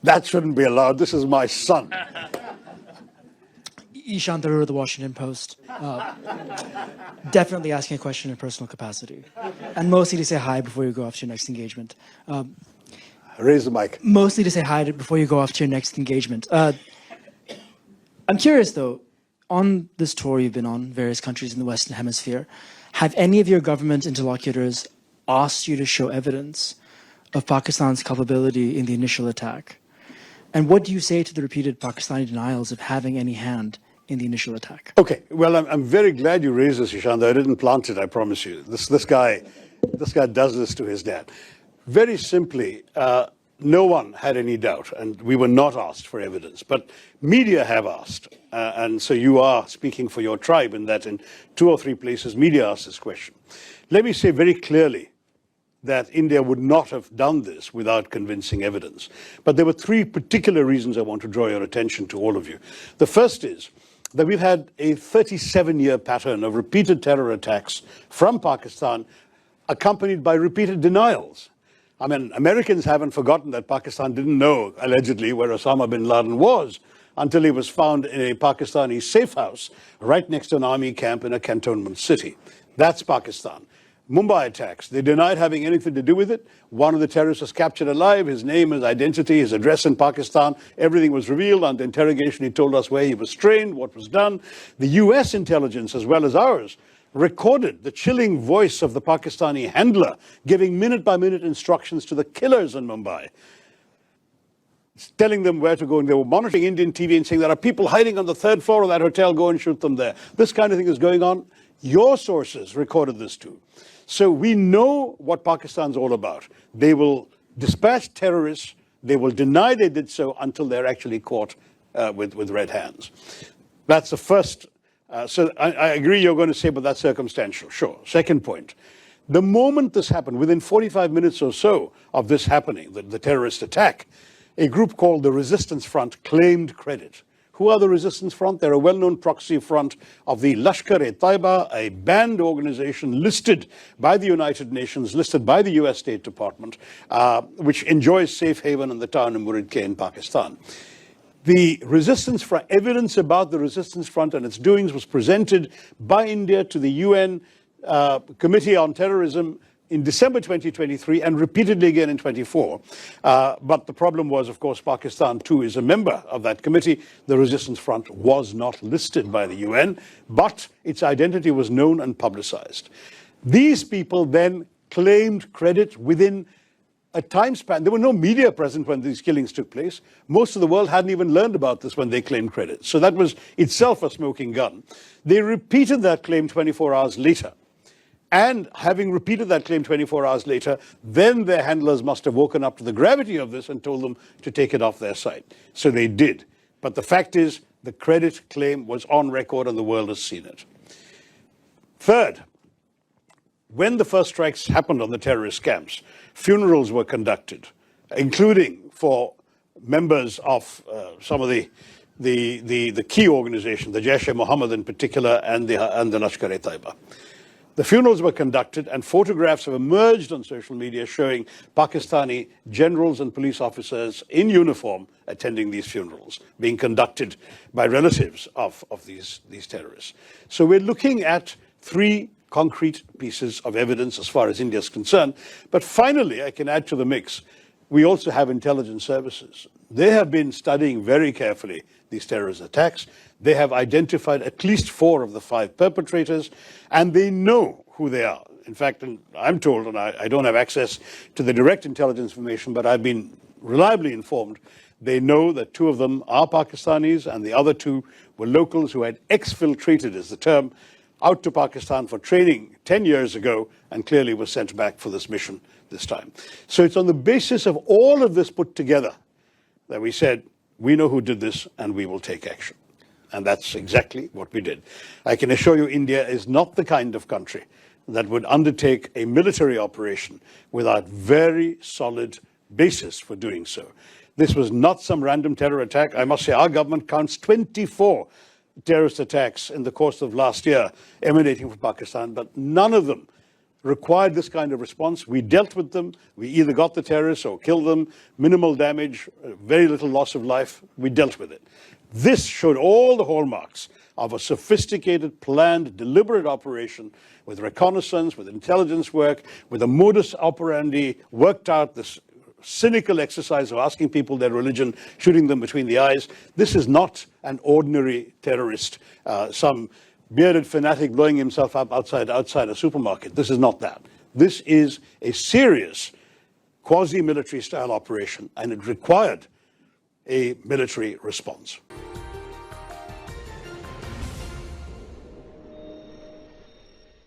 That shouldn't be allowed. This is my son. Ishaan Tharoor of the Washington Post. Definitely asking a question in personal capacity. And mostly to say hi before you go off to your next engagement. Raise the mic. Mostly to say hi before you go off to your next engagement. I'm curious, though, on this tour you've been on, various countries in the Western Hemisphere, have any of your government interlocutors asked you to show evidence of Pakistan's culpability in the initial attack? And what do you say to the repeated Pakistani denials of having any hand in the initial attack? Okay, well, I'm very glad you raised this, Ishaan, though I didn't plant it, I promise you. This guy does this to his dad. Very simply, no one had any doubt, and we were not asked for evidence. But media have asked, and so you are speaking for your tribe in that in 2 or 3 places, media asked this question. Let me say very clearly that India would not have done this without convincing evidence. But there were 3 particular reasons I want to draw your attention to, all of you. The first is that we've had a 37-year pattern of repeated terror attacks from Pakistan, accompanied by repeated denials. I mean, Americans haven't forgotten that Pakistan didn't know, allegedly, where Osama bin Laden was until he was found in a Pakistani safe house right next to an army camp in a cantonment city. That's Pakistan. Mumbai attacks, they denied having anything to do with it. One of the terrorists was captured alive. His name, his identity, his address in Pakistan, everything was revealed. Under interrogation, he told us where he was trained, what was done. The US intelligence, as well as ours, recorded the chilling voice of the Pakistani handler giving minute-by-minute instructions to the killers in Mumbai, telling them where to go. And they were monitoring Indian TV and saying, there are people hiding on the 3rd floor of that hotel, go and shoot them there. This kind of thing is going on. Your sources recorded this too. So we know what Pakistan's all about. They will dispatch terrorists. They will deny they did so until they're actually caught with red hands. That's the first. So I agree you're going to say, but that's circumstantial. Sure. Second point. The moment this happened, within 45 minutes or so of this happening, the terrorist attack, a group called the Resistance Front claimed credit. Who are the Resistance Front? They're a well-known proxy front of the Lashkar-e-Taiba, a banned organization listed by the United Nations, listed by the US State Department, which enjoys safe haven in the town of Muridke in Pakistan. The Resistance Front, evidence about the Resistance Front and its doings was presented by India to the UN Committee on Terrorism in December 2023 and repeatedly again in 24. But the problem was, of course, Pakistan too is a member of that committee. The Resistance Front was not listed by the UN, but its identity was known and publicized. These people then claimed credit within a time span. There were no media present when these killings took place. Most of the world hadn't even learned about this when they claimed credit. So that was itself a smoking gun. They repeated that claim 24 hours later. And having repeated that claim 24 hours later, then their handlers must have woken up to the gravity of this and told them to take it off their site. So they did. But the fact is, the credit claim was on record and the world has seen it. Third, when the first strikes happened on the terrorist camps, funerals were conducted, including for members of some of the key organizations, the Jaish-e-Mohammed in particular, and the Lashkar-e-Taiba. The funerals were conducted and photographs have emerged on social media showing Pakistani generals and police officers in uniform attending these funerals, being conducted by relatives of these terrorists. So we're looking at 3 concrete pieces of evidence as far as India is concerned. But finally, I can add to the mix, we also have intelligence services. They have been studying very carefully these terrorist attacks. They have identified at least 4 of the 5 perpetrators, and they know who they are. In fact, I'm told, and I don't have access to the direct intelligence information, but I've been reliably informed, they know that 2 of them are Pakistanis, and the other 2 were locals who had exfiltrated, is the term, out to Pakistan for training 10 years ago, and clearly were sent back for this mission this time. So it's on the basis of all of this put together that we said, we know who did this, and we will take action. And that's exactly what we did. I can assure you India is not the kind of country that would undertake a military operation without very solid basis for doing so. This was not some random terror attack. I must say our government counts 24 terrorist attacks in the course of last year emanating from Pakistan, but none of them required this kind of response. We dealt with them. We either got the terrorists or killed them, minimal damage, very little loss of life. We dealt with it. This showed all the hallmarks of a sophisticated, planned, deliberate operation with reconnaissance, with intelligence work, with a modus operandi worked out, this cynical exercise of asking people their religion, shooting them between the eyes. This is not an ordinary terrorist, some bearded fanatic blowing himself up outside a supermarket. This is not that. This is a serious quasi-military style operation, and it required a military response.